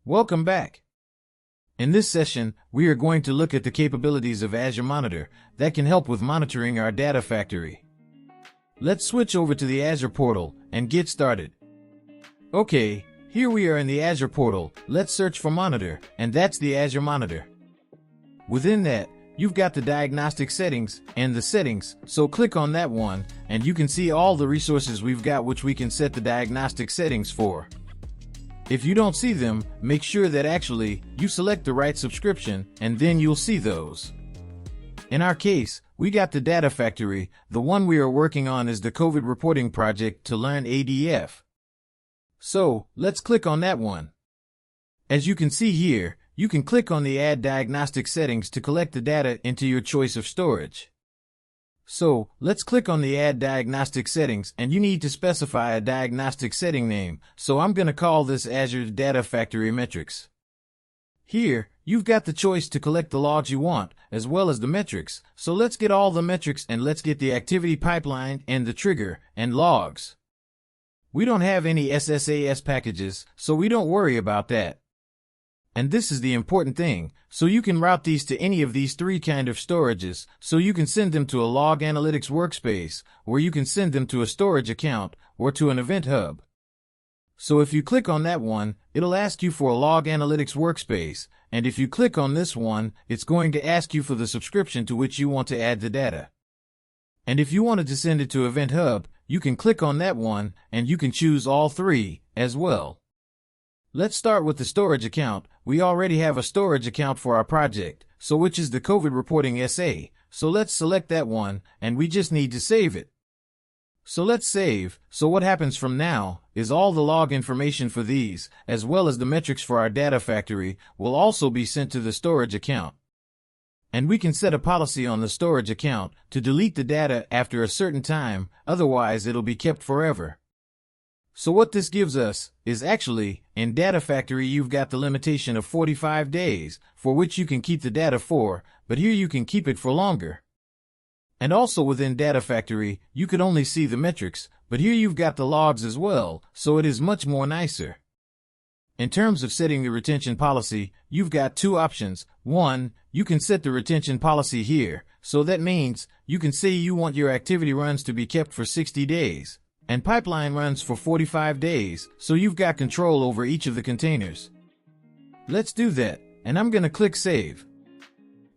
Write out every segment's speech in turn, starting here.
Welcome back. In this session, we are going to look at the capabilities of Azure Monitor that can help with monitoring our data factory. Let's switch over to the Azure portal and get started. Okay, here we are in the Azure portal. Let's search for Monitor, and that's the Azure Monitor. Within that, you've got the diagnostic settings and the settings, so click on that one and you can see all the resources we've got which we can set the diagnostic settings for. If you don't see them, make sure that actually you select the right subscription and then you'll see those. In our case, we got the Data Factory. The one we are working on is the COVID reporting project to learn ADF. So, let's click on that one. As you can see here, you can click on the Add Diagnostic Settings to collect the data into your choice of storage. So, let's click on the Add Diagnostic Settings, and you need to specify a diagnostic setting name, so I'm going to call this Azure Data Factory Metrics. Here, you've got the choice to collect the logs you want, as well as the metrics, so let's get all the metrics and let's get the activity pipeline and the trigger and logs. We don't have any SSAS packages, so we don't worry about that. And this is the important thing, so you can route these to any of these three kind of storages, so you can send them to a log analytics workspace, or you can send them to a storage account, or to an event hub. So if you click on that one, it'll ask you for a log analytics workspace, and if you click on this one, it's going to ask you for the subscription to which you want to add the data. And if you wanted to send it to Event Hub, you can click on that one, and you can choose all three as well. Let's start with the storage account. We already have a storage account for our project, so which is the COVID reporting SA, so let's select that one, and we just need to save it. So let's save. So what happens from now is all the log information for these, as well as the metrics for our data factory, will also be sent to the storage account. And we can set a policy on the storage account to delete the data after a certain time, otherwise it'll be kept forever. So what this gives us is actually, in Data Factory you've got the limitation of 45 days, for which you can keep the data for, but here you can keep it for longer. And also within Data Factory, you could only see the metrics, but here you've got the logs as well, so it is much more nicer. In terms of setting the retention policy, you've got two options. One, you can set the retention policy here, so that means you can say you want your activity runs to be kept for 60 days. And pipeline runs for 45 days, so you've got control over each of the containers. Let's do that, and I'm going to click Save.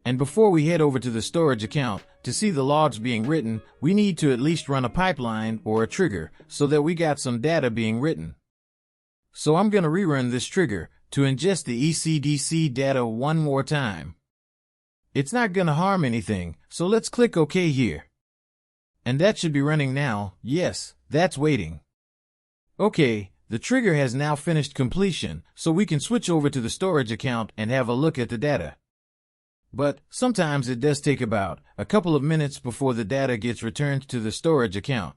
And before we head over to the storage account, to see the logs being written, we need to at least run a pipeline or a trigger, so that we got some data being written. So I'm going to rerun this trigger to ingest the ECDC data one more time. It's not going to harm anything, so let's click OK here. And that should be running now. Yes, that's waiting. Okay, the trigger has now finished completion, so we can switch over to the storage account and have a look at the data. But sometimes it does take about a couple of minutes before the data gets returned to the storage account.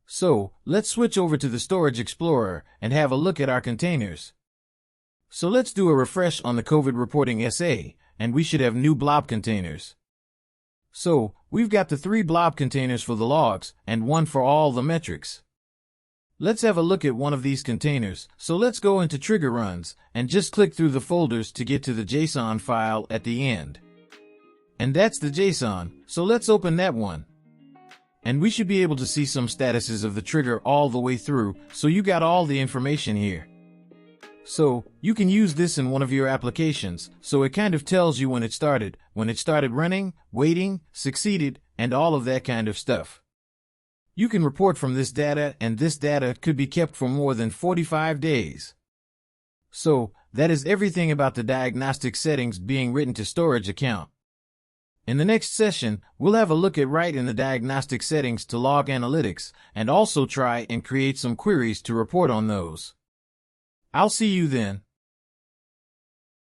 So, let's switch over to the Storage Explorer and have a look at our containers. So let's do a refresh on the COVID reporting SA, and we should have new blob containers. So, we've got the 3 blob containers for the logs, and 1 for all the metrics. Let's have a look at one of these containers, so let's go into Trigger Runs, and just click through the folders to get to the JSON file at the end. And that's the JSON, so let's open that one. And we should be able to see some statuses of the trigger all the way through, so you got all the information here. So, you can use this in one of your applications, so it kind of tells you when it started running, waiting, succeeded, and all of that kind of stuff. You can report from this data, and this data could be kept for more than 45 days. So, that is everything about the diagnostic settings being written to storage account. In the next session, we'll have a look at writing the diagnostic settings to log analytics, and also try and create some queries to report on those. I'll see you then.